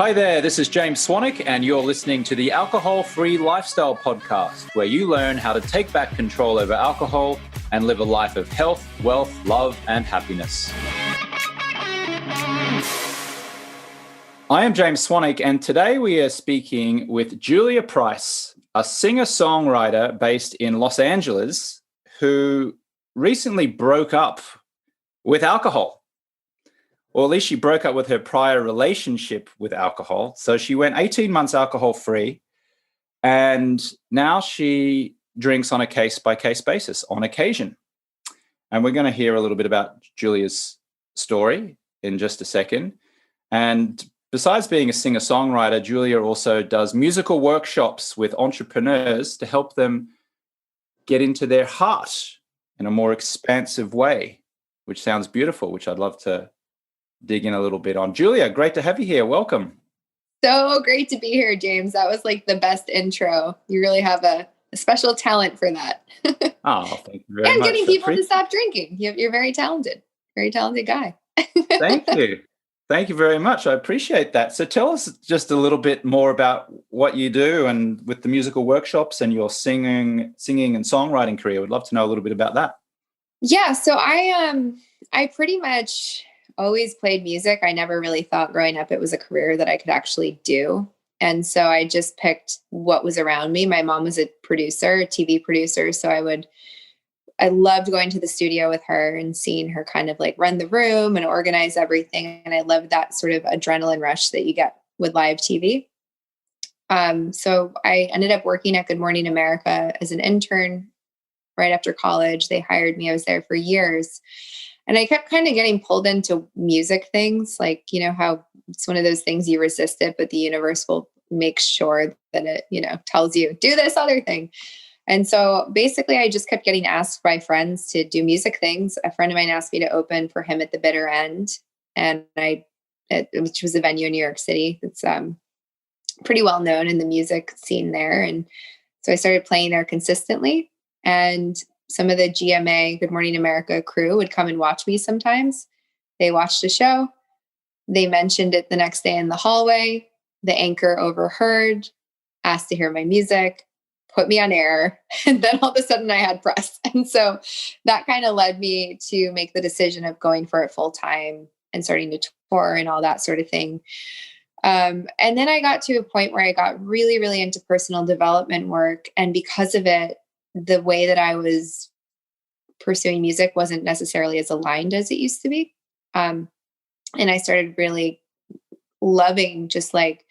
Hi there, this is James Swanwick, and you're listening to the Alcohol-Free Lifestyle Podcast, where you learn how to take back control over alcohol and live a life of health, wealth, love, and happiness. I am James Swanwick, and today we are speaking with Julia Price, a singer-songwriter based in Los Angeles who recently broke up with alcohol. Or at least she broke up with her prior relationship with alcohol. So she went 18 months alcohol-free, and now she drinks on a case-by-case basis on occasion. And we're going to hear a little bit about Julia's story in just a second. And besides being a singer-songwriter, Julia also does musical workshops with entrepreneurs to help them get into their heart in a more expansive way, which sounds beautiful, which I'd love to dig in a little bit on. Julia, great to have you here. Welcome. So great to be here, James. That was like the best intro. You really have a special talent for that. Oh, thank you very much. And getting people to stop drinking. You're very talented guy. Thank you. Thank you very much. I appreciate that. So tell us just a little bit more about what you do and with the musical workshops and your singing and songwriting career. We'd love to know a little bit about that. Yeah, so I pretty much always played music. I never really thought growing up it was a career that I could actually do. And so I just picked what was around me. My mom was a producer, a TV producer. So I loved going to the studio with her and seeing her kind of like run the room and organize everything. And I loved that sort of adrenaline rush that you get with live TV. So I ended up working at Good Morning America as an intern right after college. They hired me. I was there for years. And I kept kind of getting pulled into music things, like, you know, how it's one of those things you resist it, but the universe will make sure that it, you know, tells you, do this other thing. And so basically I just kept getting asked by friends to do music things. A friend of mine asked me to open for him at the Bitter End. And which was a venue in New York City. It's pretty well known in the music scene there. And so I started playing there consistently. And some of the GMA, Good Morning America crew would come and watch me sometimes. They watched a show. They mentioned it the next day in the hallway. The anchor overheard, asked to hear my music, put me on air, and then all of a sudden I had press. And so that kind of led me to make the decision of going for it full time and starting to tour and all that sort of thing. And then I got to a point where I got really, really into personal development work. And because of it, the way that I was pursuing music wasn't necessarily as aligned as it used to be. And I started really loving just like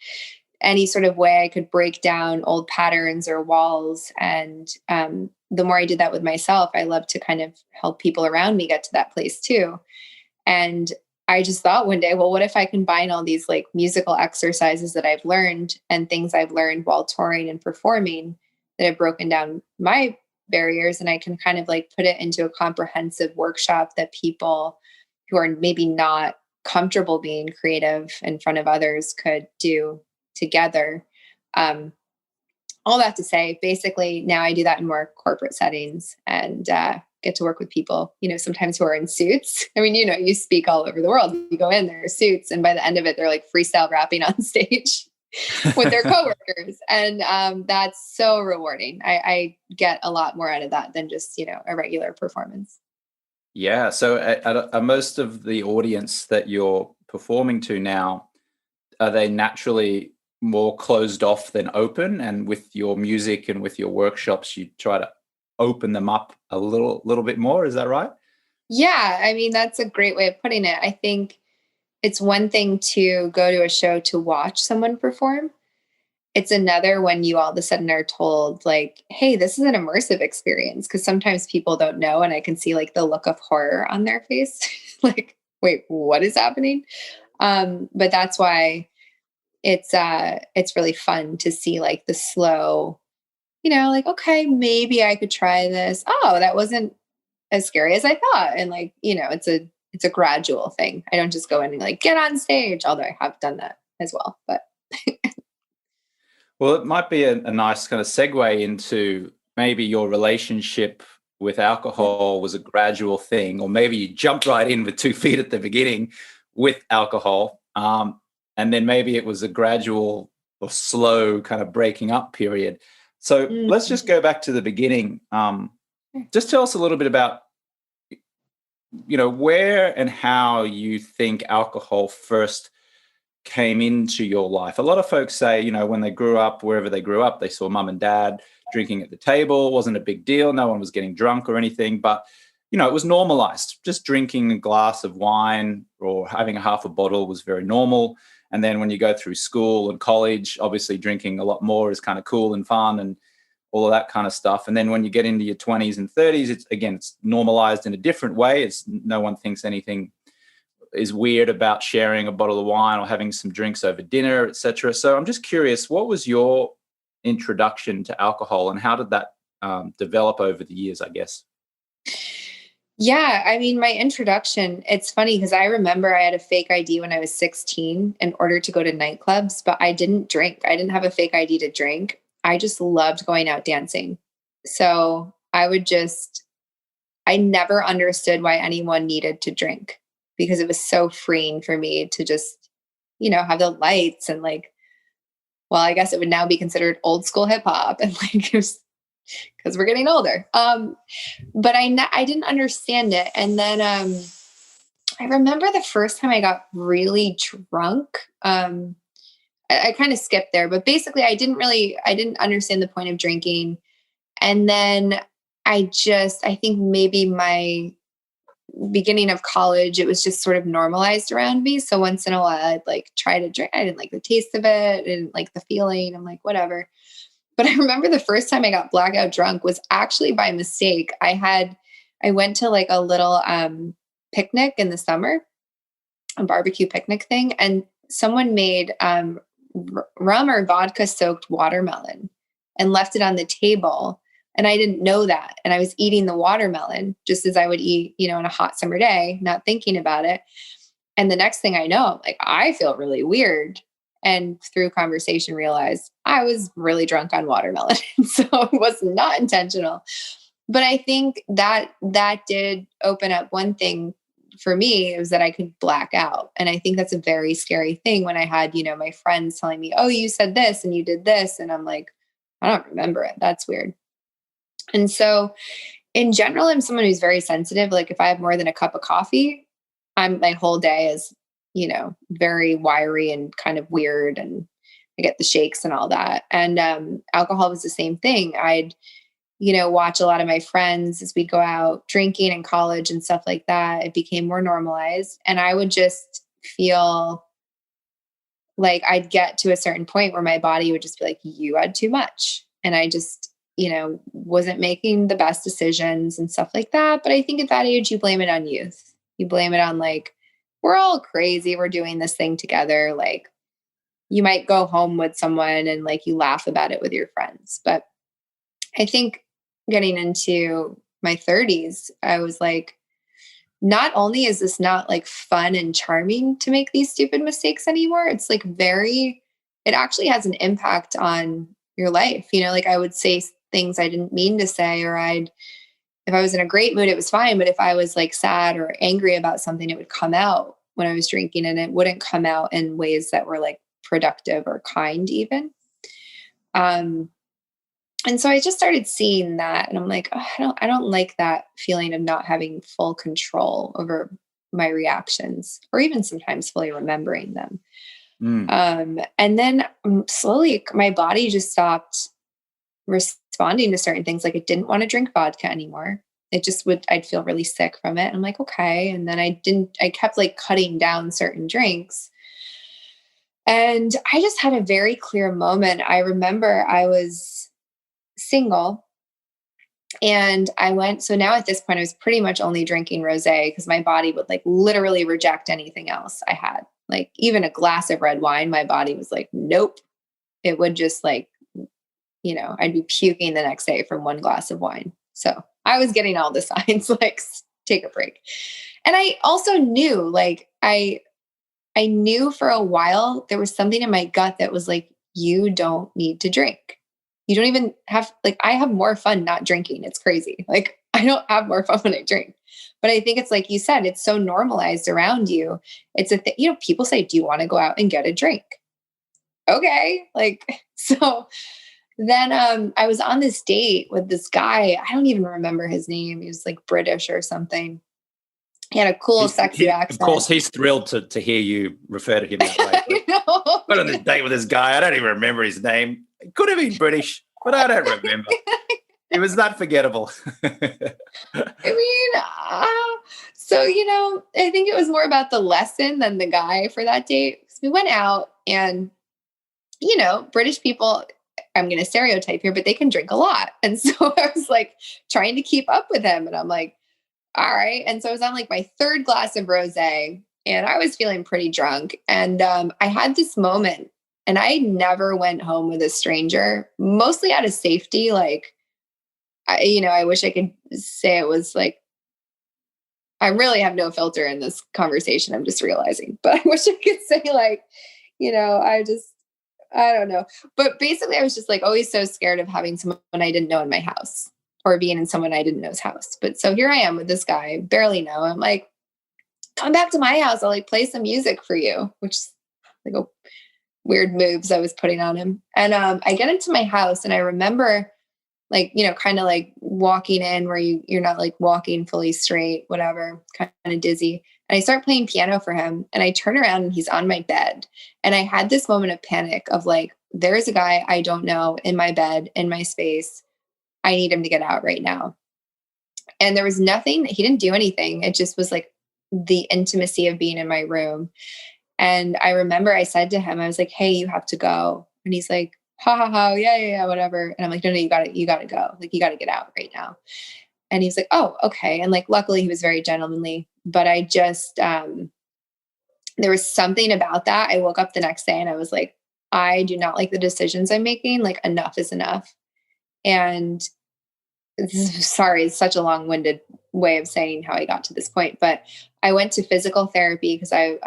any sort of way I could break down old patterns or walls. And the more I did that with myself, I love to kind of help people around me get to that place too. And I just thought one day, well, what if I combine all these like musical exercises that I've learned and things I've learned while touring and performing that have broken down my barriers, and I can kind of like put it into a comprehensive workshop that people who are maybe not comfortable being creative in front of others could do together. All that to say, basically now I do that in more corporate settings and get to work with people, you know, sometimes who are in suits. I mean, you know, you speak all over the world. You go in, there are suits, and by the end of it, they're like freestyle rapping on stage with their coworkers. And that's so rewarding. I get a lot more out of that than just, you know, a regular performance. Yeah. So are most of the audience that you're performing to now, are they naturally more closed off than open? And with your music and with your workshops, you try to open them up a little bit more. Is that right? Yeah. I mean, that's a great way of putting it. I think it's one thing to go to a show to watch someone perform. It's another when you all of a sudden are told like, hey, this is an immersive experience. Cause sometimes people don't know. And I can see like the look of horror on their face. Like, wait, what is happening? But that's why it's really fun to see like the slow, you know, like, okay, maybe I could try this. Oh, that wasn't as scary as I thought. And like, you know, it's a gradual thing. I don't just go in and like get on stage, although I have done that as well. But well, it might be a nice kind of segue into maybe your relationship with alcohol was a gradual thing, or maybe you jumped right in with 2 feet at the beginning with alcohol. and then maybe it was a gradual or slow kind of breaking up period. So let's just go back to the beginning. Just tell us a little bit about, where and how you think alcohol first came into your life. A lot of folks say, when they grew up, wherever they grew up, they saw mum and dad drinking at the table. It wasn't a big deal. No one was getting drunk or anything, but it was normalized. Just drinking a glass of wine or having a half a bottle was very normal. And then when you go through school and college, obviously drinking a lot more is kind of cool and fun and all of that kind of stuff. And then when you get into your 20s and 30s, it's normalized in a different way. No one thinks anything is weird about sharing a bottle of wine or having some drinks over dinner, etc. So I'm just curious, what was your introduction to alcohol and how did that develop over the years, I guess? Yeah, I mean, my introduction, it's funny because I remember I had a fake ID when I was 16 in order to go to nightclubs, but I didn't drink. I didn't have a fake ID to drink. I just loved going out dancing. So I never understood why anyone needed to drink because it was so freeing for me to just, have the lights and well, I guess it would now be considered old school hip hop and it was because we're getting older. But I didn't understand it. And then I remember the first time I got really drunk. I kind of skipped there, but basically I didn't understand the point of drinking. And then I think maybe my beginning of college, it was just sort of normalized around me. So once in a while I'd try to drink. I didn't like the taste of it. I didn't like the feeling. I'm like, whatever. But I remember the first time I got blackout drunk was actually by mistake. I went to a little picnic in the summer, a barbecue picnic thing. And someone made rum or vodka soaked watermelon and left it on the table. And I didn't know that. And I was eating the watermelon just as I would eat, on a hot summer day, not thinking about it. And the next thing I know, I feel really weird. And through conversation realized I was really drunk on watermelon. So it was not intentional. But I think that did open up one thing for me, was that I could black out. And I think that's a very scary thing when I had, my friends telling me, oh, you said this and you did this. And I'm like, I don't remember it. That's weird. And so in general, I'm someone who's very sensitive. If I have more than a cup of coffee, my whole day is, very wiry and kind of weird. And I get the shakes and all that. And alcohol was the same thing. I'd, watch a lot of my friends as we go out drinking in college and stuff like that. It became more normalized. And I would just feel like I'd get to a certain point where my body would just be like, you had too much. And I just, wasn't making the best decisions and stuff like that. But I think at that age, you blame it on youth. You blame it on we're all crazy. We're doing this thing together. You might go home with someone and you laugh about it with your friends. But I think getting into my 30s, I was not only is this not fun and charming to make these stupid mistakes anymore, it's it actually has an impact on your life. I would say things I didn't mean to say, or if I was in a great mood, it was fine. But if I was sad or angry about something, it would come out when I was drinking, and it wouldn't come out in ways that were productive or kind even. And so I just started seeing that, and I'm like, oh, I don't like that feeling of not having full control over my reactions, or even sometimes fully remembering them. And then slowly my body just stopped responding to certain things. It didn't want to drink vodka anymore. It just I'd feel really sick from it. I'm like, okay. And then I kept cutting down certain drinks. And I just had a very clear moment. I remember I was single and so now at this point, I was pretty much only drinking rosé because my body would literally reject anything else I had. Even a glass of red wine, my body was nope. It would just I'd be puking the next day from one glass of wine. So I was getting all the signs, take a break. And I also knew, I knew for a while there was something in my gut that was you don't need to drink. You don't even have, I have more fun not drinking. It's crazy. I don't have more fun when I drink, But I think it's like you said, it's so normalized around you. It's a thing, you know, people say, do you want to go out and get a drink? Okay. Like, so then I was on this date with this guy. I don't even remember his name. He was like British or something. He had a cool, sexy Of accent. course, he's thrilled to hear you refer to him that way. I Went on this date with this guy. I don't even remember his name. It could have been British, but I don't remember. It was that forgettable. mean, so, you know, I think it was more about the lesson than the guy for that date. So we went out and, you know, British people, I'm going to stereotype here, but they can drink a lot. And so I was like trying to keep up with him. And I'm like, all right. And so I was on like my third glass of rosé and I was feeling pretty drunk. And I had this moment, and I never went home with a stranger, mostly out of safety. Like, I wish I could say it was like, I really have no filter in this conversation. I'm just realizing, but I wish I could say like, I don't know. But basically I was just like always so scared of having someone I didn't know in my house or being in someone I didn't know's house. But so here I am with this guy I barely know. I'm like, come back to my house. I'll like play some music for you, which is like a weird moves I was putting on him. And I get into my house and I remember like, you know, kind of like walking in where you're not like walking fully straight, whatever, kind of dizzy. And I start playing piano for him and I turn around and he's on my bed. And I had this moment of panic of like, there's a guy I don't know in my bed, in my space. I need him to get out right now. And there was nothing, he didn't do anything. It just was like the intimacy of being in my room. And I remember I said to him, I was like, hey, you have to go. And he's like, ha ha ha, yeah, whatever. And I'm like, no, you gotta go. Like, you gotta get out right now. And he's like, oh, okay. And like, luckily he was very gentlemanly, but I just, there was something about that. I woke up the next day and I was like, I do not like the decisions I'm making. Like, enough is enough. And sorry, it's such a long-winded way of saying how I got to this point, but I went to physical therapy because I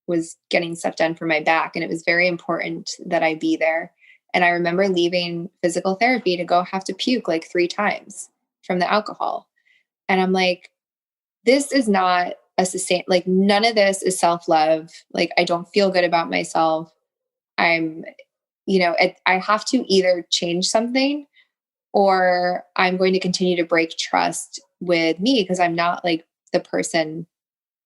was getting stuff done for my back, and it was very important that I be there. And I remember leaving physical therapy to go have to puke like 3 times from the alcohol. And I'm like, this is not like none of this is self-love. Like, I don't feel good about myself. I'm, I have to either change something or I'm going to continue to break trust with me because I'm not like the person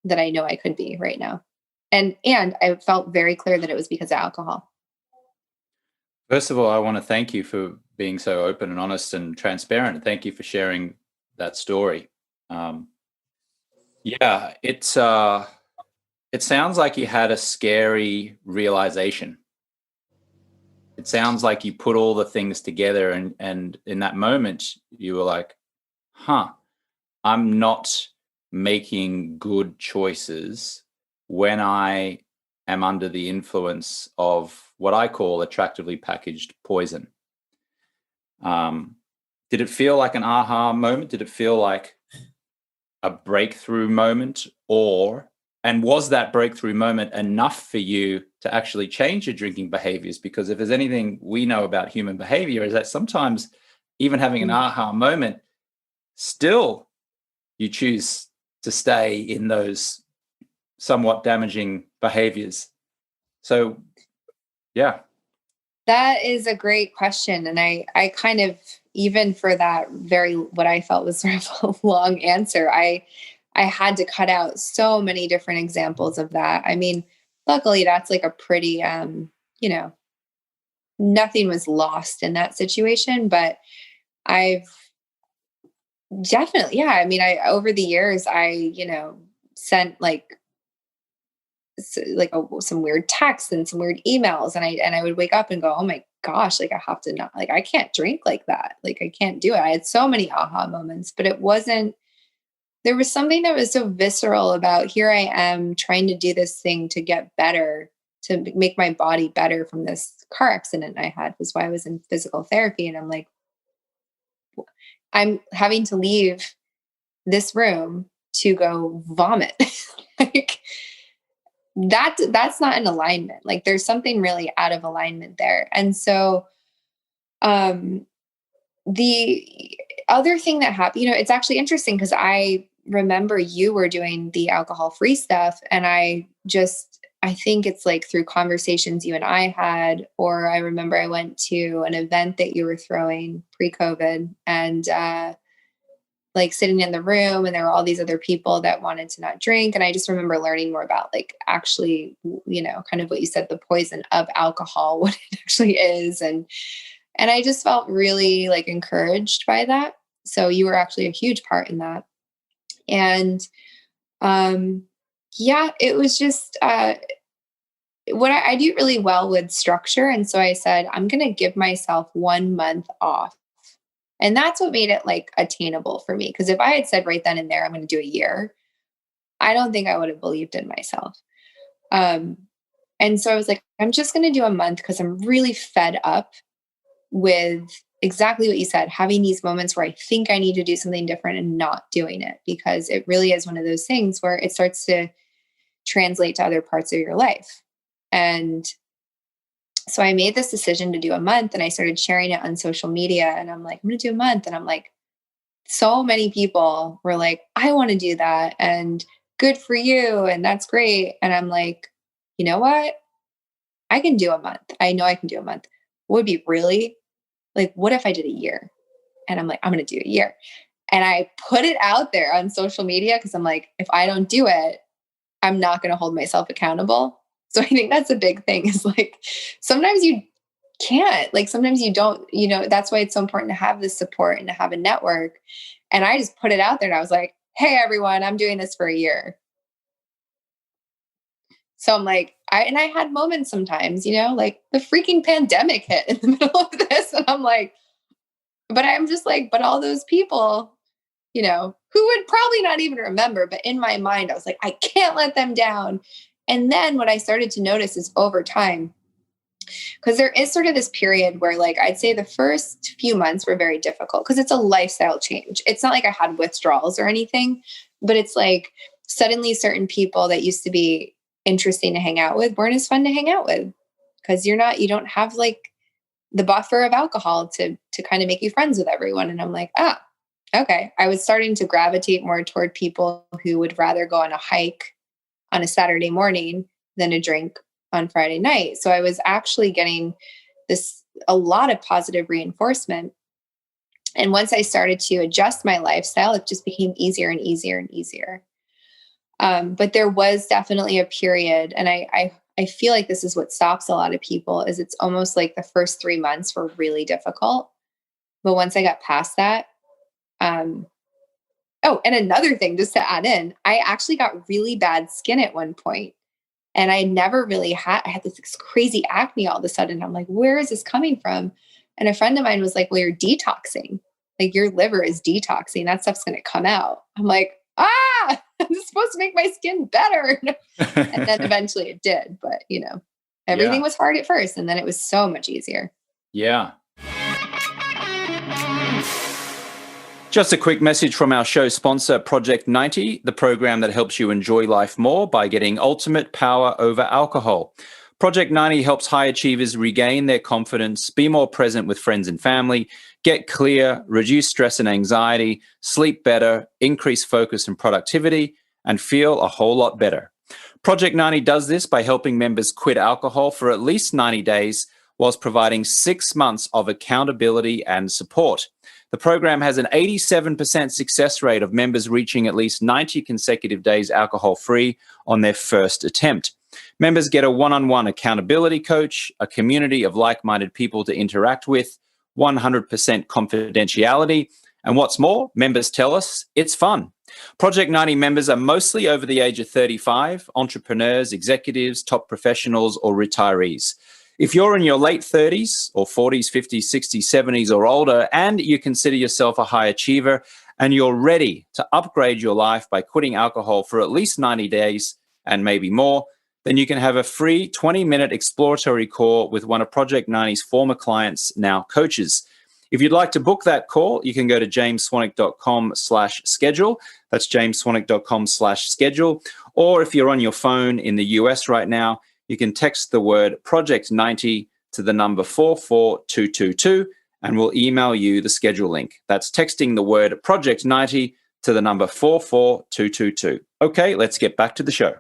that I know I could be right now. And I felt very clear that it was because of alcohol. First of all, I want to thank you for being so open and honest and transparent. Thank you for sharing that story. Yeah, it sounds like you had a scary realization. It sounds like you put all the things together and in that moment you were like, I'm not making good choices when I am under the influence of what I call attractively packaged poison. Did it feel like an aha moment? Did it feel like a breakthrough moment? And was that breakthrough moment enough for you to actually change your drinking behaviors? Because if there's anything we know about human behavior is that sometimes even having an aha moment, still you choose to stay in those somewhat damaging behaviors. So, yeah. That is a great question. And I kind of, even for that what I felt was sort of a long answer, I had to cut out so many different examples of that. I mean, luckily that's like a pretty, nothing was lost in that situation, but I've definitely, yeah. I mean, over the years, I sent some weird texts and some weird emails, and I would wake up and go, oh my gosh, like I have to not, like I can't drink like that. Like I can't do it. I had so many aha moments, but there was something that was so visceral about here I am trying to do this thing to get better, to make my body better from this car accident I had, was why I was in physical therapy. And I'm like, I'm having to leave this room to go vomit. Like that's not in alignment. Like there's something really out of alignment there. And so, the other thing that happened, it's actually interesting because I remember you were doing the alcohol-free stuff. And I think it's like through conversations you and I had, or I remember I went to an event that you were throwing pre-COVID, and like sitting in the room, and there were all these other people that wanted to not drink. And I just remember learning more about like actually, kind of what you said, the poison of alcohol, what it actually is. And I just felt really like encouraged by that. So you were actually a huge part in that. And yeah, it was just what I do really well with structure. And so I said, I'm going to give myself 1 month off. And that's what made it like attainable for me. Because if I had said right then and there, I'm going to do a year, I don't think I would have believed in myself. And so I was like, I'm just going to do a month because I'm really fed up with exactly what you said, having these moments where I think I need to do something different and not doing it, because it really is one of those things where it starts to translate to other parts of your life. And so I made this decision to do a month, and I started sharing it on social media, and I'm like, I'm going to do a month. And I'm like, so many people were like, I want to do that, and good for you. And that's great. And I'm like, you know what? I can do a month. I know I can do a month. Would be really like, what if I did a year? And I'm like, I'm going to do a year. And I put it out there on social media because I'm like, if I don't do it, I'm not going to hold myself accountable. So I think that's a big thing, is like, sometimes you can't, like, sometimes you don't, that's why it's so important to have this support and to have a network. And I just put it out there, and I was like, hey, everyone, I'm doing this for a year. So I'm like, I had moments sometimes, like the freaking pandemic hit in the middle of this. And I'm like, but I'm just like, but all those people, who would probably not even remember, but in my mind, I was like, I can't let them down. And then what I started to notice is over time, because there is sort of this period where, like, I'd say the first few months were very difficult because it's a lifestyle change. It's not like I had withdrawals or anything, but it's like suddenly certain people that used to be interesting to hang out with weren't as fun to hang out with, because you don't have like the buffer of alcohol to kind of make you friends with everyone. And I'm like, okay. I was starting to gravitate more toward people who would rather go on a hike on a Saturday morning than a drink on Friday night. So I was actually getting a lot of positive reinforcement. And once I started to adjust my lifestyle, it just became easier and easier and easier. But there was definitely a period, and I feel like this is what stops a lot of people, is it's almost like the first 3 months were really difficult. But once I got past that, and another thing, just to add in, I actually got really bad skin at one point, and I never really I had this crazy acne all of a sudden. I'm like, where is this coming from? And a friend of mine was like, well, you're detoxing. Like, your liver is detoxing. That stuff's going to come out. I'm like, this is supposed to make my skin better. And then eventually it did. But, everything was hard at first, and then it was so much easier. Yeah. Just a quick message from our show sponsor, Project 90, the program that helps you enjoy life more by getting ultimate power over alcohol. Project 90 helps high achievers regain their confidence, be more present with friends and family, get clear, reduce stress and anxiety, sleep better, increase focus and productivity, and feel a whole lot better. Project 90 does this by helping members quit alcohol for at least 90 days, whilst providing 6 months of accountability and support. The program has an 87% success rate of members reaching at least 90 consecutive days alcohol-free on their first attempt. Members get a one-on-one accountability coach, a community of like-minded people to interact with, 100% confidentiality, and what's more, members tell us it's fun. Project 90 members are mostly over the age of 35, entrepreneurs, executives, top professionals, or retirees. If you're in your late 30s or 40s, 50s, 60s, 70s or older, and you consider yourself a high achiever, and you're ready to upgrade your life by quitting alcohol for at least 90 days and maybe more, then you can have a free 20-minute exploratory call with one of Project 90's former clients, now coaches. If you'd like to book that call, you can go to jamesswanwick.com/schedule. That's jamesswanwick.com/schedule. Or if you're on your phone in the US right now, you can text the word Project 90 to the number 44222, and we'll email you the schedule link. That's texting the word Project 90 to the number 44222. Okay, let's get back to the show.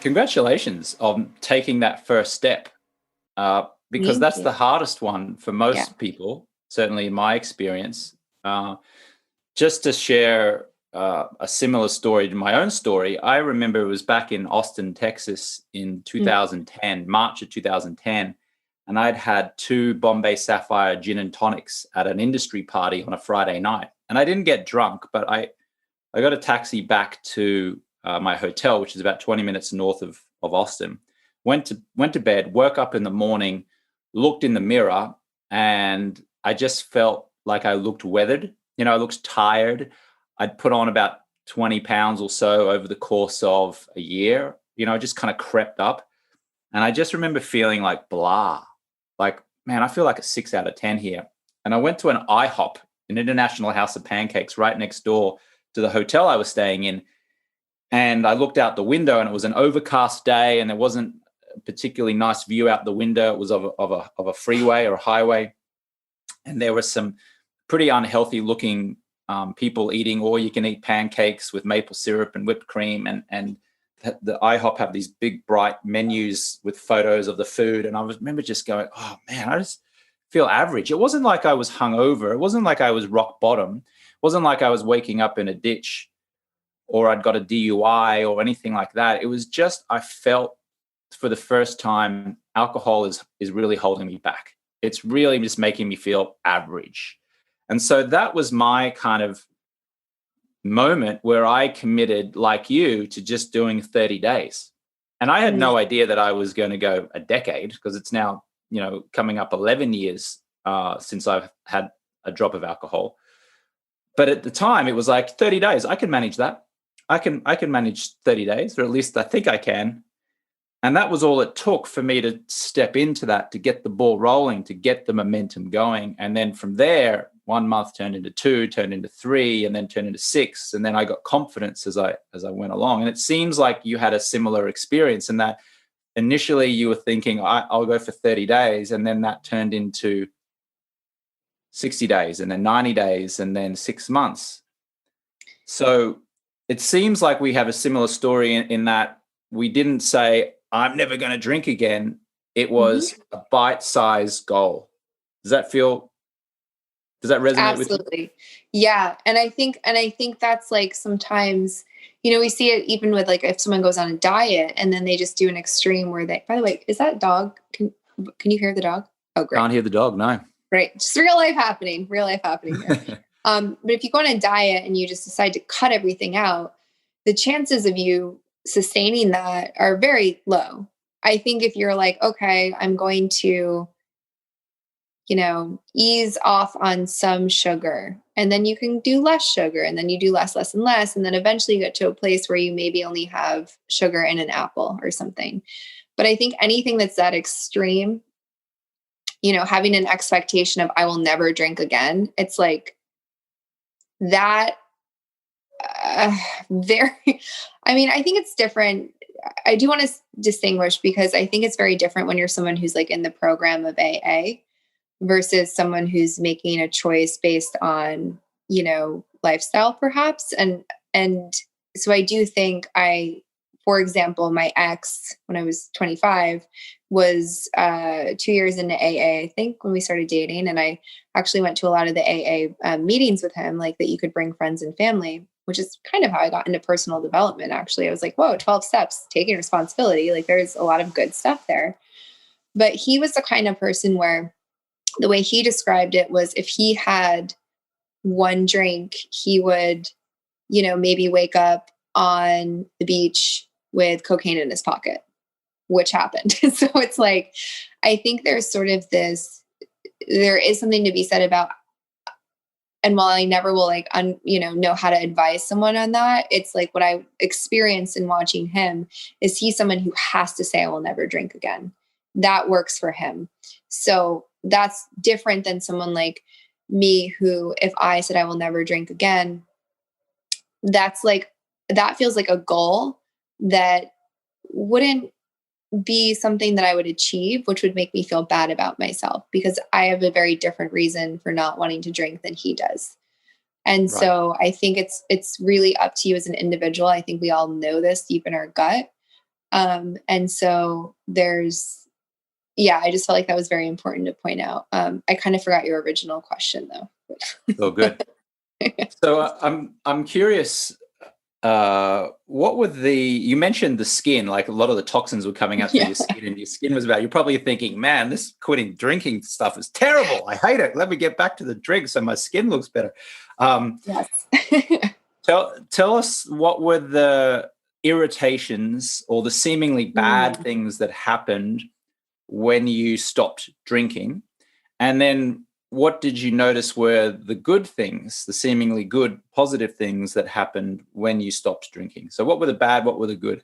Congratulations on taking that first step, because that's the hardest one for most people, certainly in my experience. Just to share a similar story to my own story, I remember it was back in Austin, Texas in 2010, March of 2010, and I'd had 2 Bombay Sapphire gin and tonics at an industry party on a Friday night. And I didn't get drunk, but I got a taxi back to my hotel, which is about 20 minutes north of Austin. Went to bed, woke up in the morning, looked in the mirror, and I just felt like I looked weathered. I looked tired. I'd put on about 20 pounds or so over the course of a year. I just kind of crept up. And I just remember feeling like blah. Like, man, I feel like a 6 out of 10 here. And I went to an IHOP, an International House of Pancakes, right next door to the hotel I was staying in. And I looked out the window, and it was an overcast day, and there wasn't a particularly nice view out the window. It was of a freeway or a highway. And there were some pretty unhealthy looking people eating all-you-can-eat pancakes with maple syrup and whipped cream, and the IHOP have these big bright menus with photos of the food. And I remember just going, oh man, I just feel average. It wasn't like I was hungover. It wasn't like I was rock bottom. It wasn't like I was waking up in a ditch or I'd got a DUI or anything like that. It was just, I felt for the first time, alcohol is really holding me back. It's really just making me feel average. And so that was my kind of moment where I committed, like you, to just doing 30 days. And I had no idea that I was going to go a decade, because it's now, coming up 11 years since I've had a drop of alcohol. But at the time, it was like 30 days. I can manage that. I can manage 30 days, or at least I think I can. And that was all it took for me to step into that, to get the ball rolling, to get the momentum going. And then from there, 1 month turned into 2, turned into 3, and then turned into 6. And then I got confidence as I went along. And it seems like you had a similar experience in that initially you were thinking, I'll go for 30 days. And then that turned into 60 days, and then 90 days, and then 6 months. So it seems like we have a similar story in that we didn't say, I'm never going to drink again. It was a bite-sized goal. Does that resonate with you? Absolutely. Yeah. And I think that's like sometimes, we see it even with like if someone goes on a diet and then they just do an extreme where they, by the way, is that dog? Can you hear the dog? Oh, great. Can't hear the dog. No. Great. Just real life happening here. But if you go on a diet and you just decide to cut everything out, the chances of you sustaining that are very low. I think if you're like, okay, I'm going to, ease off on some sugar, and then you can do less sugar, and then you do less and less. And then eventually you get to a place where you maybe only have sugar in an apple or something. But I think anything that's that extreme, having an expectation of I will never drink again, it's like that I think it's different. I do want to distinguish, because I think it's very different when you're someone who's like in the program of AA versus someone who's making a choice based on, lifestyle perhaps. And so I do think for example, my ex, when I was 25, was 2 years into AA, I think, when we started dating. And I actually went to a lot of the AA meetings with him, like that you could bring friends and family, which is kind of how I got into personal development. Actually, I was like, whoa, 12 steps, taking responsibility. Like there's a lot of good stuff there. But he was the kind of person where the way he described it was if he had one drink, he would, maybe wake up on the beach with cocaine in his pocket, which happened. So it's like, I think there's sort of there is something to be said about, and while I never will know how to advise someone on that, it's like what I experienced in watching him is he's someone who has to say, I will never drink again. That works for him. So that's different than someone like me, who, if I said I will never drink again, that feels like a goal that wouldn't be something that I would achieve, which would make me feel bad about myself because I have a very different reason for not wanting to drink than he does. And Right. so I think it's really up to you as an individual. I think we all know this deep in our gut. And so I just felt like that was very important to point out. I kind of forgot your original question though. Oh, good. So I'm curious. What were you mentioned the skin, like a lot of the toxins were coming out through your skin, and your skin was about. You're probably thinking, man, this quitting drinking stuff is terrible. I hate it. Let me get back to the drink so my skin looks better. Yes. Tell us, what were the irritations or the seemingly bad things that happened when you stopped drinking? And then what did you notice were the good things, the seemingly good, positive things that happened when you stopped drinking? So what were the bad, what were the good?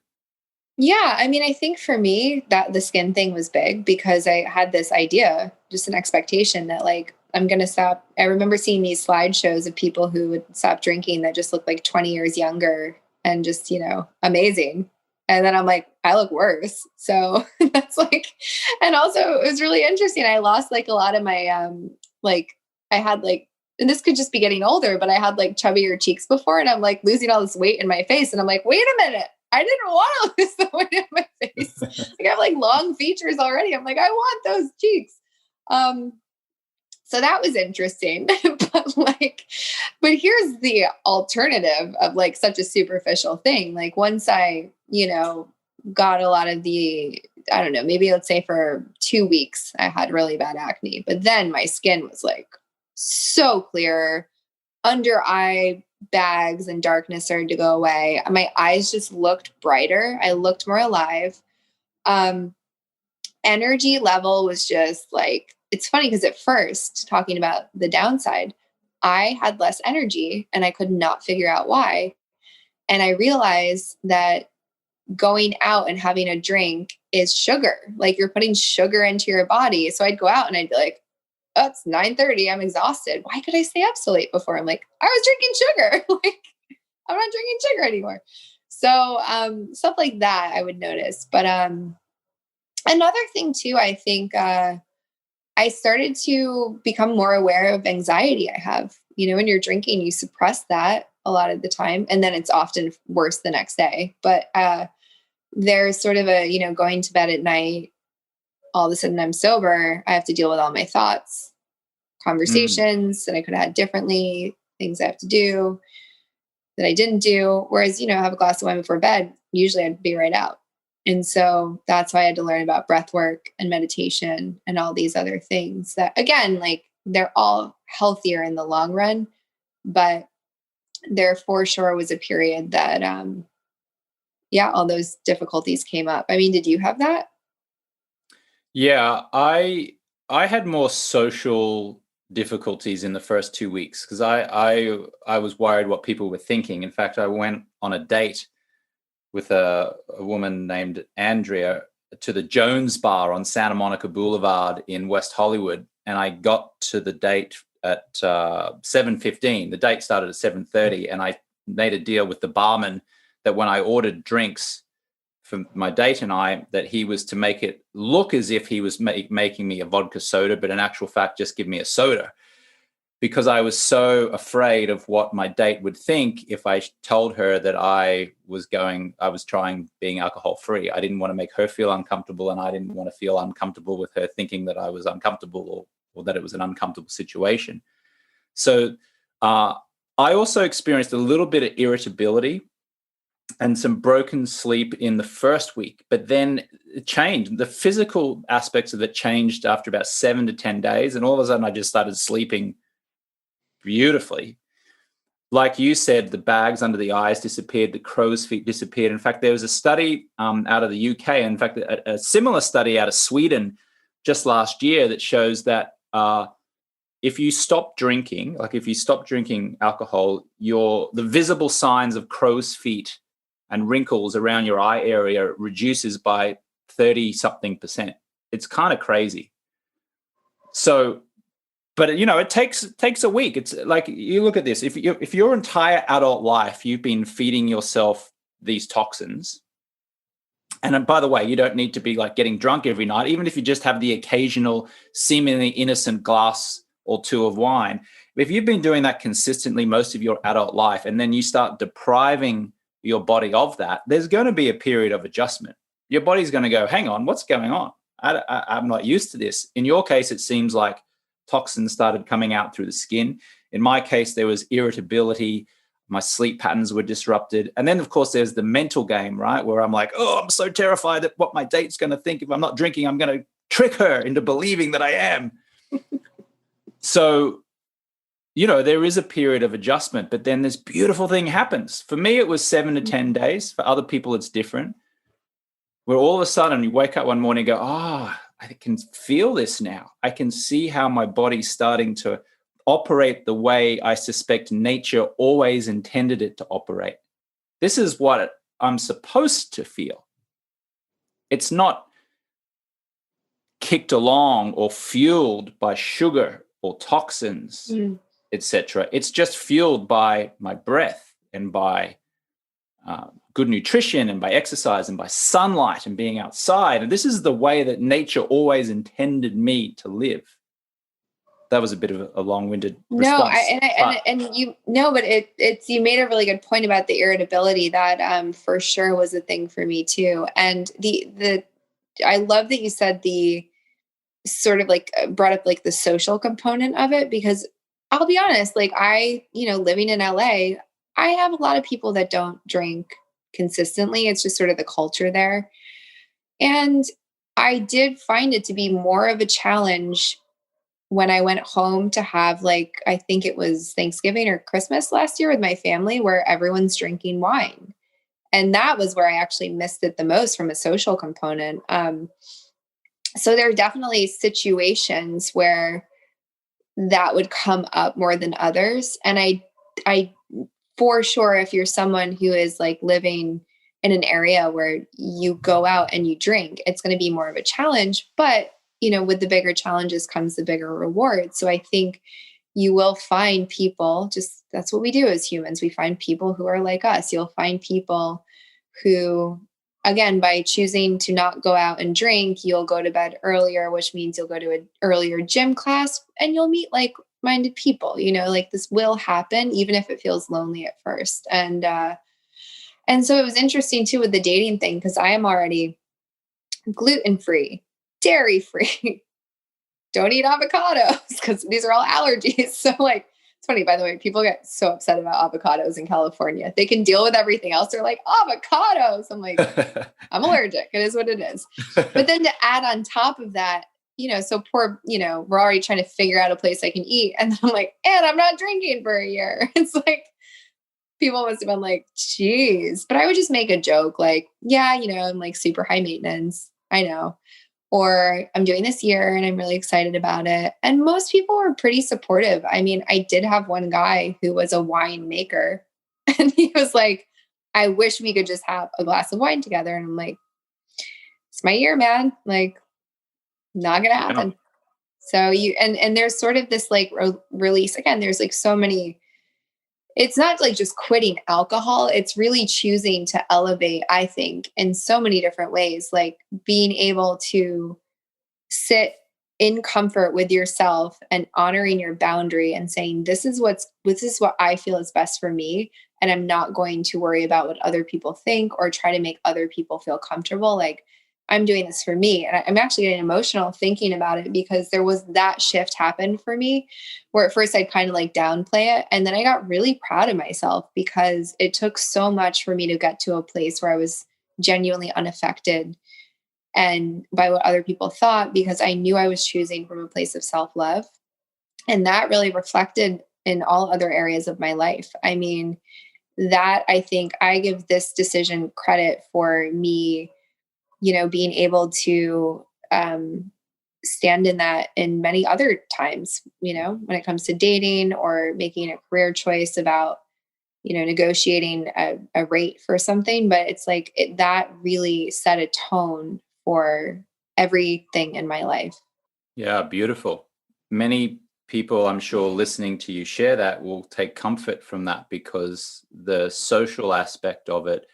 Yeah, I mean, I think for me that the skin thing was big because I had this idea, just an expectation that like I'm going to stop. I remember seeing these slideshows of people who would stop drinking that just looked like 20 years younger and just, amazing. And then I'm like, I look worse. So that's like, and also it was really interesting. I lost like a lot of my, like I had like, and this could just be getting older, but I had like chubbier cheeks before and I'm like losing all this weight in my face. And I'm like, wait a minute. I didn't want to lose the weight in my face. Like I have like long features already. I'm like, I want those cheeks. So that was interesting. but here's the alternative of like such a superficial thing. Like once I, got a lot of I don't know, maybe let's say for 2 weeks, I had really bad acne, but then my skin was like so clear, under eye bags and darkness started to go away. My eyes just looked brighter. I looked more alive. Energy level was just like, it's funny because at first, talking about the downside, I had less energy and I could not figure out why. And I realized that going out and having a drink is sugar. Like you're putting sugar into your body. So I'd go out and I'd be like, oh, it's 9:30. I'm exhausted. Why could I stay up so late before? I'm like, I was drinking sugar. Like, I'm not drinking sugar anymore. So stuff like that I would notice. But another thing too, I think I started to become more aware of anxiety I have. When you're drinking, you suppress that a lot of the time. And then it's often worse the next day. But there's sort of a, going to bed at night, all of a sudden I'm sober. I have to deal with all my thoughts, conversations that I could have had differently, things I have to do that I didn't do. Whereas, have a glass of wine before bed, usually I'd be right out. And so that's why I had to learn about breath work and meditation and all these other things that, again, like they're all healthier in the long run. But there for sure was a period that, all those difficulties came up. I mean, did you have that? Yeah, I had more social difficulties in the first 2 weeks because I was worried what people were thinking. In fact, I went on a date with a woman named Andrea to the Jones Bar on Santa Monica Boulevard in West Hollywood, and I got to the date at 7:15. The date started at 7:30, and I made a deal with the barman that when I ordered drinks for my date and I, that he was to make it look as if he was making me a vodka soda, but in actual fact, just give me a soda. Because I was so afraid of what my date would think if I told her that I was trying being alcohol free. I didn't want to make her feel uncomfortable, and I didn't want to feel uncomfortable with her thinking that I was uncomfortable or that it was an uncomfortable situation. So I also experienced a little bit of irritability and some broken sleep in the first week, but then it changed. The physical aspects of it changed after about 7 to 10 days. And all of a sudden I just started sleeping beautifully. Like you said, the bags under the eyes disappeared, the crow's feet disappeared. In fact, there was a study out of the UK, in fact, a similar study out of Sweden just last year that shows that if you stop drinking, like if you stop drinking alcohol, the visible signs of crow's feet and wrinkles around your eye area reduces by 30-something%. It's kind of crazy. So, but it takes a week. It's like, you look at this. If your entire adult life you've been feeding yourself these toxins, And by the way, you don't need to be like getting drunk every night, even if you just have the occasional seemingly innocent glass or two of wine. If you've been doing that consistently most of your adult life, and then you start depriving your body of that, there's going to be a period of adjustment. Your body's going to go, hang on, what's going on? I'm not used to this. In your case, it seems like toxins started coming out through the skin. In my case, there was irritability. My sleep patterns were disrupted. And then, of course, there's the mental game, right? Where I'm like, oh, I'm so terrified that what my date's going to think. If I'm not drinking, I'm going to trick her into believing that I am. So, there is a period of adjustment, but then this beautiful thing happens. For me, it was 7 to 10 days. For other people, it's different. Where all of a sudden you wake up one morning and go, I can feel this now. I can see how my body's starting to operate the way I suspect nature always intended it to operate. This is what I'm supposed to feel. It's not kicked along or fueled by sugar or toxins, etc. It's just fueled by my breath and by good nutrition and by exercise and by sunlight and being outside. And this is the way that nature always intended me to live. That was a bit of a long-winded response. But you made a really good point about the irritability. That for sure was a thing for me too. And I love that you said the sort of like brought up like the social component of it, because I'll be honest, like living in LA, I have a lot of people that don't drink consistently. It's just sort of the culture there. And I did find it to be more of a challenge when I went home to have I think it was Thanksgiving or Christmas last year with my family, where everyone's drinking wine. And that was where I actually missed it the most from a social component. So there are definitely situations where that would come up more than others. And I for sure, if you're someone who is living in an area where you go out and you drink, it's going to be more of a challenge. But, with the bigger challenges comes the bigger reward. So I think you will find people, that's what we do as humans. We find people who are like us. You'll find people who, again, by choosing to not go out and drink, you'll go to bed earlier, which means you'll go to an earlier gym class and you'll meet minded people, this will happen, even if it feels lonely at first. And so it was interesting too with the dating thing, because I am already gluten-free, dairy-free, don't eat avocados because these are all allergies. So it's funny, by the way, people get so upset about avocados in California. They can deal with everything else. They're like, avocados. I'm like, I'm allergic. It is what it is. But then to add on top of that, so poor, we're already trying to figure out a place I can eat. And then I'm like, and I'm not drinking for a year. It's like, people must have been like, geez. But I would just make a joke I'm super high maintenance. I know. Or I'm doing this year and I'm really excited about it. And most people were pretty supportive. I mean, I did have one guy who was a wine maker and he was like, I wish we could just have a glass of wine together. And I'm like, it's my year, man. Not going to happen. So and there's sort of this release. Again, there's so many, it's not just quitting alcohol. It's really choosing to elevate, I think, in so many different ways, being able to sit in comfort with yourself and honoring your boundary and saying, this is what I feel is best for me. And I'm not going to worry about what other people think or try to make other people feel comfortable. I'm doing this for me. And I'm actually getting emotional thinking about it, because there was that shift happened for me where at first I'd kind of downplay it. And then I got really proud of myself, because it took so much for me to get to a place where I was genuinely unaffected and by what other people thought, because I knew I was choosing from a place of self-love. And that really reflected in all other areas of my life. I mean, that I think I give this decision credit for me, being able to stand in that in many other times, when it comes to dating or making a career choice about, negotiating a rate for something. But it's that really set a tone for everything in my life. Yeah, beautiful. Many people, I'm sure, listening to you share that will take comfort from that, because the social aspect of it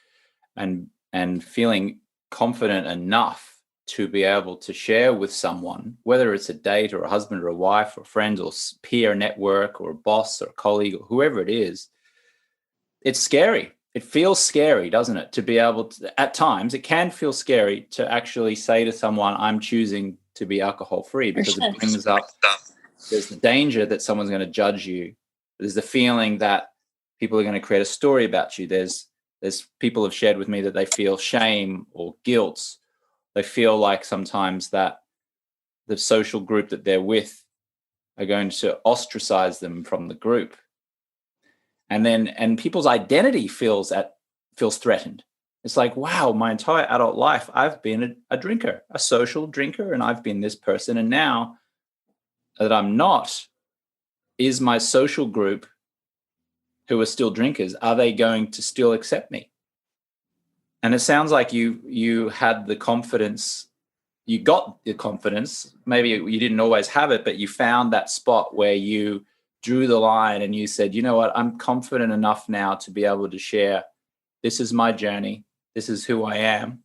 and feeling confident enough to be able to share with someone, whether it's a date or a husband or a wife or friends or peer network or a boss or a colleague or whoever it is, it's scary. It feels scary, doesn't it? To be able to, at times, it can feel scary to actually say to someone, I'm choosing to be alcohol free, because it brings up, there's the danger that someone's going to judge you. There's the feeling that people are going to create a story about you. There's people have shared with me that they feel shame or guilt. They feel like sometimes that the social group that they're with are going to ostracize them from the group. And people's identity feels threatened. It's like, wow, my entire adult life, I've been a drinker, a social drinker, and I've been this person. And now that I'm not, is my social group who are still drinkers, are they going to still accept me? And it sounds like you had the confidence, you got the confidence. Maybe you didn't always have it, but you found that spot where you drew the line and you said, you know what, I'm confident enough now to be able to share, this is my journey, this is who I am.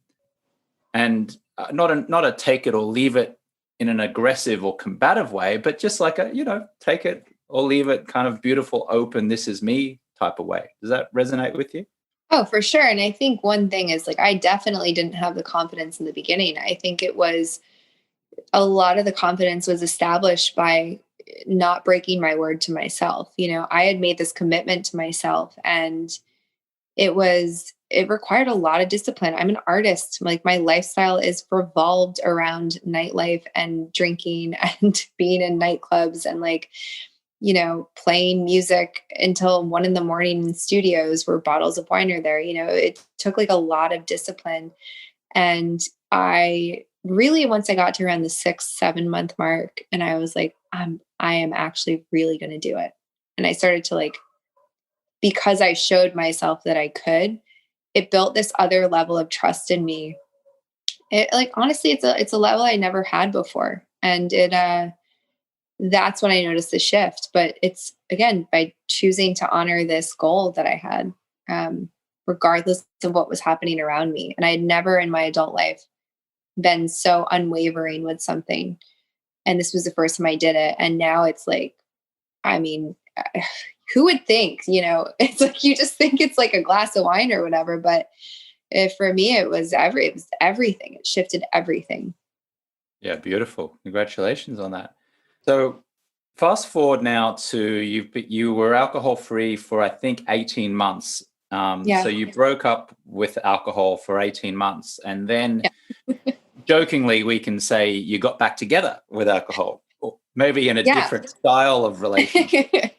And not a take it or leave it in an aggressive or combative way, but just like a, take it or leave it kind of beautiful, open, this is me type of way. Does that resonate with you? Oh, for sure. And I think one thing is, like, I definitely didn't have the confidence in the beginning. I think it was a lot of the confidence was established by not breaking my word to myself. I had made this commitment to myself, and it required a lot of discipline. I'm an artist. Like, my lifestyle is revolved around nightlife and drinking and being in nightclubs and, like, playing music until 1 a.m. in studios where bottles of wine are there. It took like a lot of discipline. And I really, once I got to around the 6-7 month mark, and I was like, I am actually really going to do it. And I started to, like, because I showed myself that I could, it built this other level of trust in me. It, like, honestly, it's a level I never had before. And that's when I noticed the shift. But it's, again, by choosing to honor this goal that I had, regardless of what was happening around me. And I had never in my adult life been so unwavering with something. And this was the first time I did it. And now it's like, I mean, who would think, it's like, you just think it's like a glass of wine or whatever. But for me, it was everything. It shifted everything. Yeah, beautiful. Congratulations on that. So fast forward now to you were alcohol free for, I think, 18 months. Yeah. So you broke up with alcohol for 18 months, and then Yeah. jokingly we can say you got back together with alcohol, or maybe in a different style of relationship.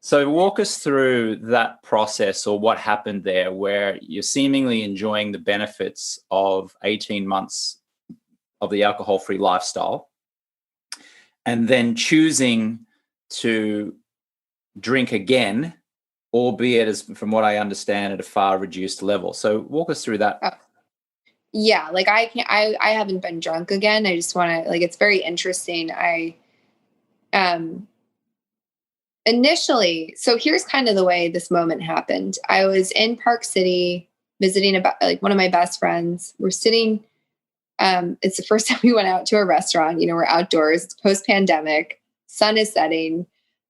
So walk us through that process, or what happened there, where you're seemingly enjoying the benefits of 18 months of the alcohol-free lifestyle, and then choosing to drink again, albeit, as from what I understand, at a far reduced level. So walk us through that. Oh, yeah. Like, I haven't been drunk again. I just want to, like, it's very interesting. Initially, so here's kind of the way this moment happened. I was in Park City visiting like one of my best friends. We're sitting, it's the first time we went out to a restaurant. We're outdoors, it's post-pandemic, sun is setting,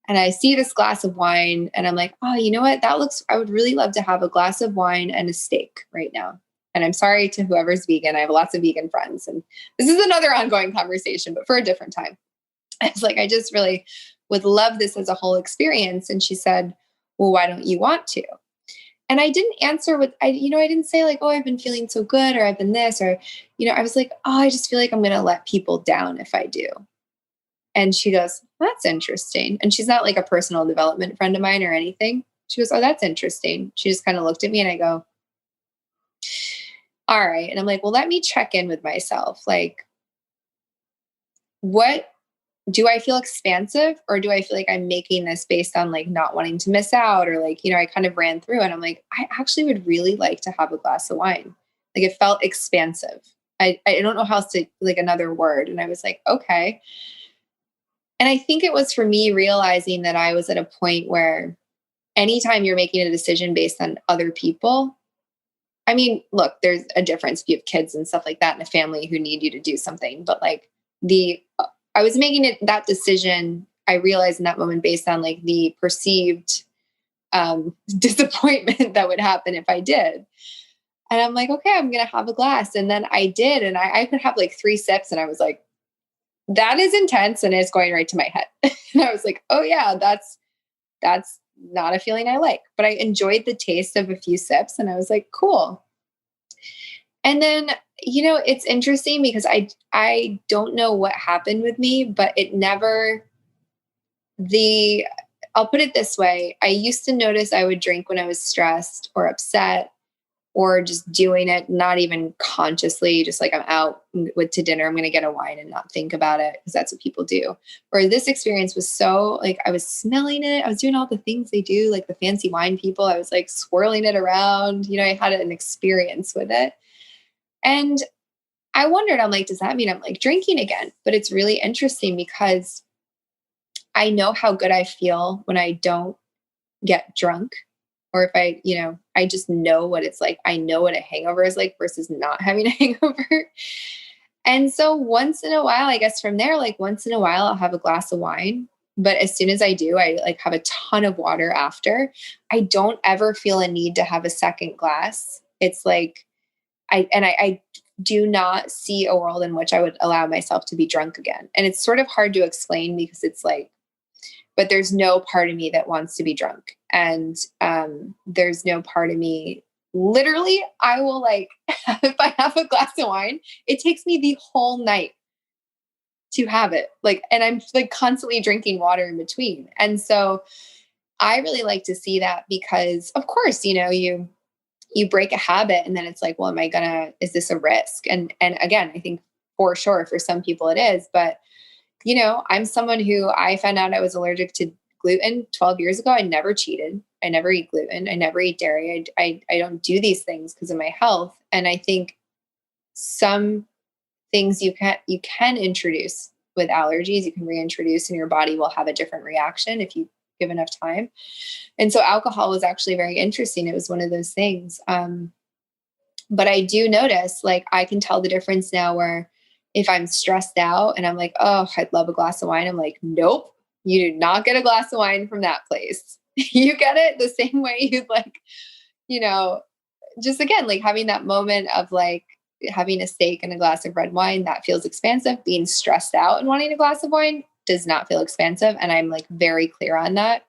and I see this glass of wine and I'm like, oh, you know what? I would really love to have a glass of wine and a steak right now. And I'm sorry to whoever's vegan. I have lots of vegan friends, and this is another ongoing conversation, but for a different time. I was like, I just really would love this as a whole experience. And she said, well, why don't you want to? And I didn't answer with, I didn't say like, oh, I've been feeling so good, or I've been this, or, I was like, oh, I just feel like I'm going to let people down if I do. And she goes, that's interesting. And she's not like a personal development friend of mine or anything. She goes, oh, that's interesting. She just kind of looked at me and I go, all right. And I'm like, well, let me check in with myself. Like, what do I feel expansive, or do I feel like I'm making this based on like not wanting to miss out, or like, I kind of ran through and I'm like, I actually would really like to have a glass of wine. Like, it felt expansive. I don't know how else to, like, another word. And I was like, okay. And I think it was for me realizing that I was at a point where anytime you're making a decision based on other people, I mean, look, there's a difference if you have kids and stuff like that in a family who need you to do something. But like I was making that decision, I realized in that moment based on like the perceived disappointment that would happen if I did. And I'm like, okay, I'm going to have a glass. And then I did. And I could have like 3 sips. And I was like, that is intense. And it's going right to my head. And I was like, oh yeah, that's not a feeling I like, but I enjoyed the taste of a few sips and I was like, cool. And then, it's interesting because I don't know what happened with me, but it never I'll put it this way. I used to notice I would drink when I was stressed or upset or just doing it, not even consciously, just like I'm out to dinner, I'm going to get a wine and not think about it because that's what people do. Where this experience was so like, I was smelling it. I was doing all the things they do, like the fancy wine people. I was like swirling it around, I had an experience with it. And I wondered, I'm like, does that mean I'm like drinking again? But it's really interesting because I know how good I feel when I don't get drunk. Or if I just know what it's like. I know what a hangover is like versus not having a hangover. And so once in a while, I guess from there, like once in a while, I'll have a glass of wine. But as soon as I do, I like have a ton of water after. I don't ever feel a need to have a second glass. It's like, I do not see a world in which I would allow myself to be drunk again. And it's sort of hard to explain because it's like, but there's no part of me that wants to be drunk. And there's no part of me, literally, I will like, if I have a glass of wine, it takes me the whole night to have it. Like, and I'm like constantly drinking water in between. And so I really like to see that because of course, you break a habit and then it's like, well, is this a risk? And again, I think for sure, for some people it is, but I'm someone who I found out I was allergic to gluten 12 years ago. I never cheated. I never eat gluten. I never eat dairy. I don't do these things because of my health. And I think some things you can introduce with allergies, you can reintroduce and your body will have a different reaction if you give enough time. And so alcohol was actually very interesting. It was one of those things. But I do notice, like, I can tell the difference now where if I'm stressed out and I'm like, oh, I'd love a glass of wine. I'm like, nope, you do not get a glass of wine from that place. You get it the same way you'd like, just again, like having that moment of like having a steak and a glass of red wine, that feels expansive. Being stressed out and wanting a glass of wine does not feel expansive. And I'm like very clear on that.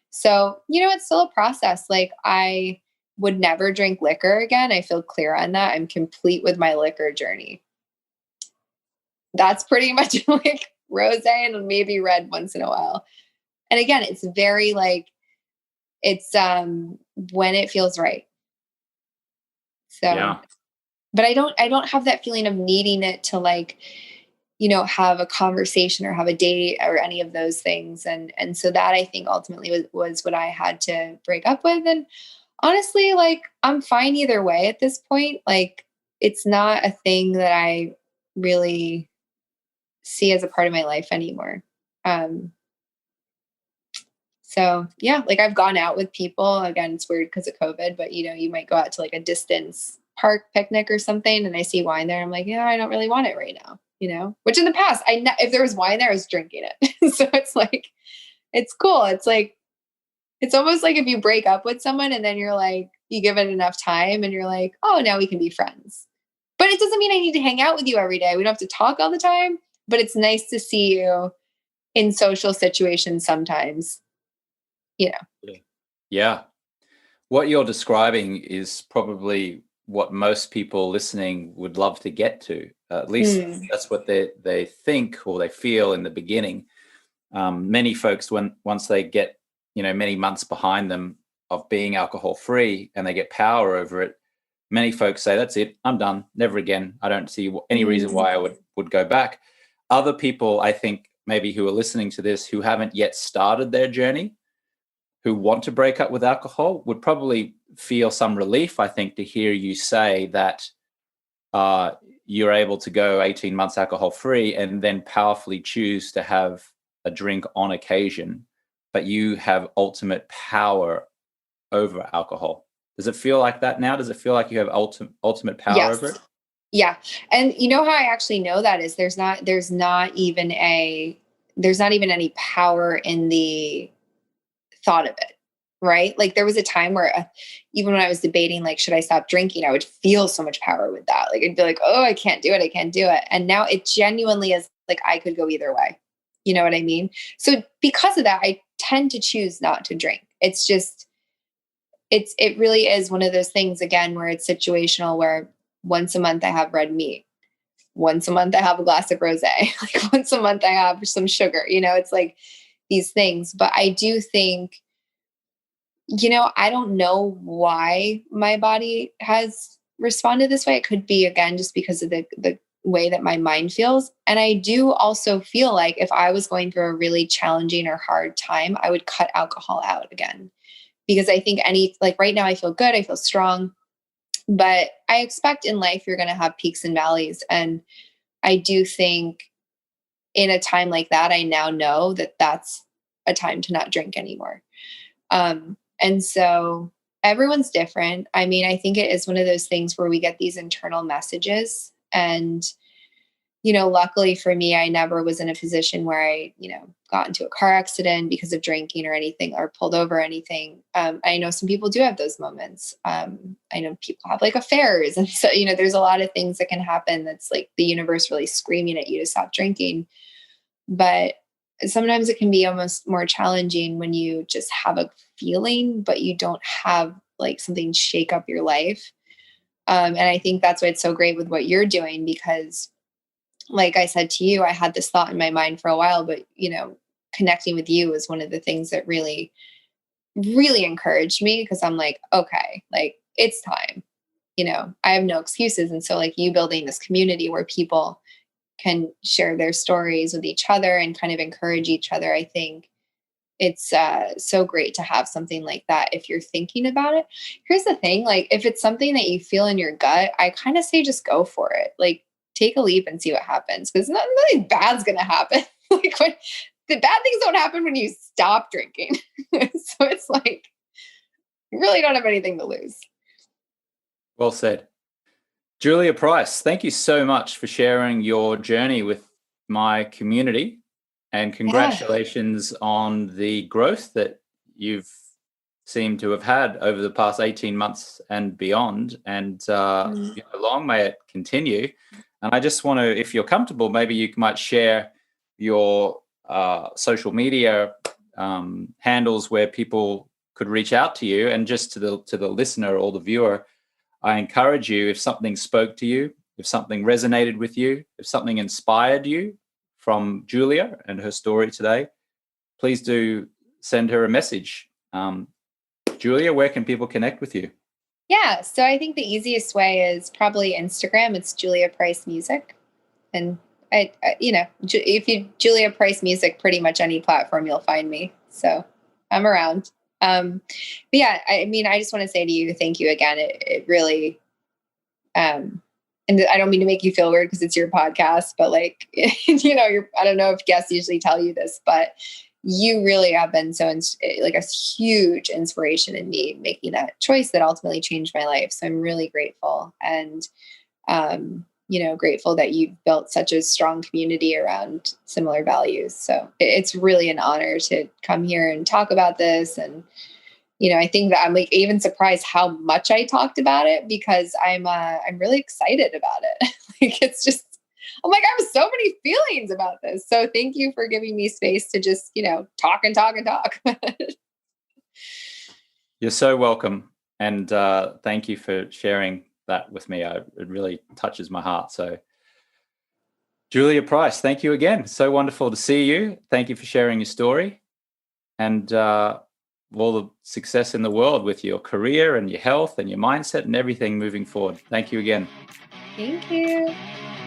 So, it's still a process. Like I would never drink liquor again. I feel clear on that. I'm complete with my liquor journey. That's pretty much like rosé and maybe red once in a while. And again, it's very like, it's when it feels right. So, yeah. But I don't have that feeling of needing it to like, have a conversation or have a date or any of those things. And so that I think ultimately was what I had to break up with. And honestly, like I'm fine either way at this point. Like it's not a thing that I really see as a part of my life anymore. So yeah, like I've gone out with people. Again, it's weird because of COVID, but you might go out to like a distance park picnic or something and I see wine there. I'm like, yeah, I don't really want it right now, which in the past, if there was wine there, I was drinking it. So it's like, it's cool. It's like, it's almost like if you break up with someone and then you're like, you give it enough time and you're like, oh, now we can be friends. But it doesn't mean I need to hang out with you every day. We don't have to talk all the time, but it's nice to see you in social situations sometimes, Yeah. What you're describing is probably what most people listening would love to get to. At least that's what they think or they feel in the beginning. Many folks, once they get, many months behind them of being alcohol free and they get power over it, many folks say, that's it, I'm done, never again. I don't see any reason why I would go back. Other people, I think, maybe who are listening to this, who haven't yet started their journey, who want to break up with alcohol, would probably feel some relief, I think, to hear you say that you're able to go 18 months alcohol free and then powerfully choose to have a drink on occasion, but you have ultimate power over alcohol. Does it feel like that now? Does it feel like you have ultimate power over Yes. it? Yeah. And you know how I actually know that is there's not even any power in the thought of it. Right. Like there was a time where even when I was debating, like, should I stop drinking? I would feel so much power with that. Like I'd be like, oh, I can't do it. I can't do it. And now it genuinely is like, I could go either way. You know what I mean? So because of that, I tend to choose not to drink. It's just, it really is one of those things again, where it's situational, where once a month I have red meat. Once a month I have a glass of rosé. Like once a month I have some sugar, it's like these things. But I do think, I don't know why my body has responded this way. It could be, again, just because of the way that my mind feels. And I do also feel like if I was going through a really challenging or hard time, I would cut alcohol out again. Because I think like right now I feel good, I feel strong, but I expect in life you're going to have peaks and valleys. And I do think in a time like that, I now know that that's a time to not drink anymore. And so everyone's different. I mean, I think it is one of those things where we get these internal messages. And, luckily for me, I never was in a position where I, got into a car accident because of drinking or anything, or pulled over or anything. I know some people do have those moments. I know people have like affairs. And so, there's a lot of things that can happen that's like the universe really screaming at you to stop drinking. But sometimes it can be almost more challenging when you just have a feeling, but you don't have like something shake up your life. And I think that's why it's so great with what you're doing, because like I said to you, I had this thought in my mind for a while, but connecting with you was one of the things that really, really encouraged me, because I'm like, okay, like it's time, I have no excuses. And so like you building this community where people can share their stories with each other and kind of encourage each other. I think it's so great to have something like that if you're thinking about it. Here's the thing, like if it's something that you feel in your gut, I kind of say just go for it. Like take a leap and see what happens, because nothing bad's going to happen. Like when the bad things don't happen when you stop drinking. So it's like you really don't have anything to lose. Well said. Julia Price, thank you so much for sharing your journey with my community, and congratulations on the growth that you've seemed to have had over the past 18 months and beyond. And long may it continue. And I just want to, if you're comfortable, maybe you might share your social media handles where people could reach out to you. And just to the listener or the viewer, I encourage you, if something spoke to you, if something resonated with you, if something inspired you from Julia and her story today, please do send her a message. Julia, where can people connect with you? Yeah, so I think the easiest way is probably Instagram. It's Julia Price Music. And if you Julia Price Music, pretty much any platform you'll find me. So I'm around. But yeah, I mean, I just want to say to you, thank you again. It really, and I don't mean to make you feel weird because it's your podcast, but like, I don't know if guests usually tell you this, but you really have been like a huge inspiration in me making that choice that ultimately changed my life. So I'm really grateful, and, grateful that you've built such a strong community around similar values. So it's really an honor to come here and talk about this. And, I think that I'm like even surprised how much I talked about it, because I'm really excited about it. Like, it's just, I'm like, I have so many feelings about this. So thank you for giving me space to just, talk and talk and talk. You're so welcome. And thank you for sharing that with me. It really touches my heart. So Julia Price, thank you again. So wonderful to see you. Thank you for sharing your story, and all the success in the world with your career and your health and your mindset and everything moving forward. Thank you again. Thank you.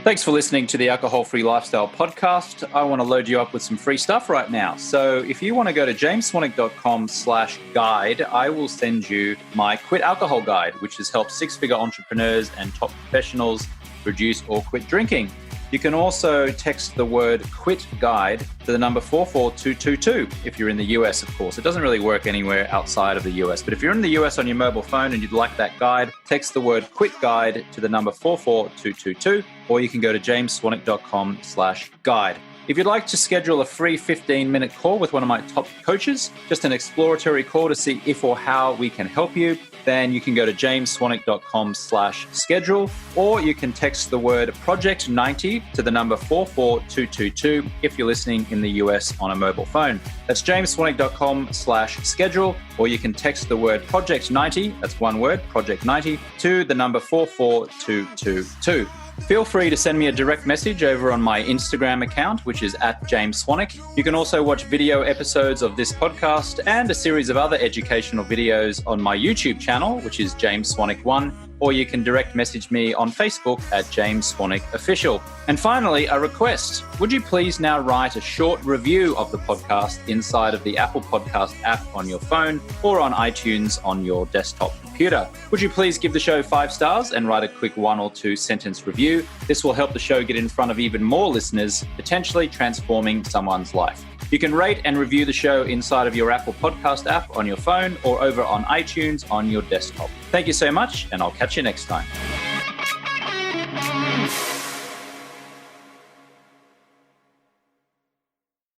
Thanks for listening to the Alcohol-Free Lifestyle Podcast. I want to load you up with some free stuff right now. So if you want to go to jamesswanwick.com/guide, I will send you my Quit Alcohol Guide, which has helped six-figure entrepreneurs and top professionals reduce or quit drinking. You can also text the word quit guide to the number 44222 if you're in the US, of course. It doesn't really work anywhere outside of the US, but if you're in the US on your mobile phone and you'd like that guide, text the word quit guide to the number 44222, or you can go to jamesswanick.com/guide. If you'd like to schedule a free 15-minute call with one of my top coaches, just an exploratory call to see if or how we can help you, then you can go to jamesswanick.com/schedule, or you can text the word project 90 to the number 44222 if you're listening in the US on a mobile phone. That's jamesswanick.com/schedule, or you can text the word project 90, that's one word, project 90, to the number 44222. Feel free to send me a direct message over on my Instagram account, which is @JamesSwanick. You can also watch video episodes of this podcast and a series of other educational videos on my YouTube channel, which is James Swanick 1, or you can direct message me on Facebook @JamesSwanickOfficial. And finally, a request. Would you please now write a short review of the podcast inside of the Apple Podcast app on your phone or on iTunes on your desktop computer? Would you please give the show 5 stars and write a quick 1 or 2 sentence review? This will help the show get in front of even more listeners, potentially transforming someone's life. You can rate and review the show inside of your Apple Podcast app on your phone or over on iTunes on your desktop. Thank you so much, and I'll catch you next time.